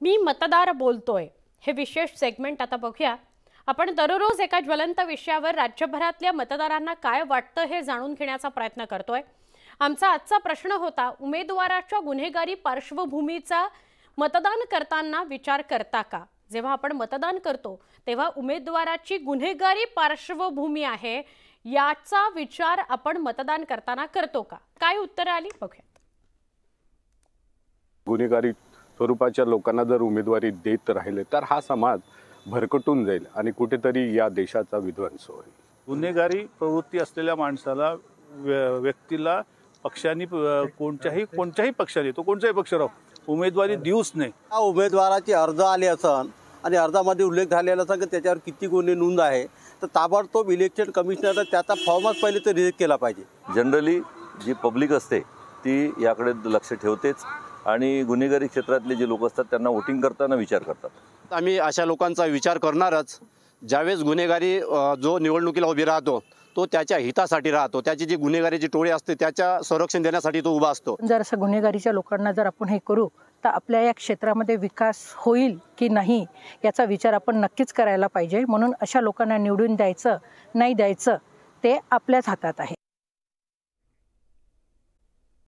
मी मतदार बोलतोय हे विशेष सेगमेंट आता बघूया। आपण दररोज एका ज्वलंत विषयावर राज्यभरातल्या मतदारांना काय वाटतं हे जाणून घेण्याचा प्रयत्न करतोय। आमचा आजचा प्रश्न होता, उमेदवाराच्या गुन्हेगारी पार्श्वभूमीचा मतदान करताना विचार करता का? जेव्हा आपण मतदान करतो तेव्हा उमेदवाराची गुन्हेगारी पार्श्वभूमी आहे याचा विचार आपण मतदान करताना करतो का? काय उत्तर आली बघूया। गुन्हेगारी स्वरूपाच्या लोकांना जर उमेदवारी देत राहिले तर हा समाज भरकटून जाईल आणि कुठेतरी या देशाचा विध्वंस होईल। गुन्हेगारी प्रवृत्ती असलेल्या माणसाला व्यक्तीला पक्षांनी कोणत्याही पक्षाने तो कोणताही पक्ष राहो उमेदवारी देऊच नाही। हा उमेदवाराचे अर्ज आले असन आणि अर्जामध्ये उल्लेख झालेला असन की त्याच्यावर किती गुन्हे नोंद आहे तर ताबडतोब इलेक्शन कमिशनर त्याचा फॉर्मच पहिले तर रिजेक्ट केला पाहिजे। जनरली जी पब्लिक असते ती याकडे लक्ष ठेवतेच आणि गुन्हेगारी क्षेत्रातले जे लोक असतात त्यांना वोटिंग करताना विचार करतात। आम्ही अशा लोकांचा विचार करणारच ज्यावेळेस गुन्हेगारी जो निवडणुकीला उभी राहतो तो त्याच्या हितासाठी राहतो, त्याची जी गुन्हेगारीची टोळी असते त्याच्या संरक्षण देण्यासाठी तो उभा असतो। जर असं गुन्हेगारीच्या लोकांना जर आपण हे करू तर आपल्या या क्षेत्रामध्ये विकास होईल की नाही याचा विचार आपण नक्कीच करायला पाहिजे। म्हणून अशा लोकांना निवडून द्यायचं नाही द्यायचं ते आपल्याच हातात आहे।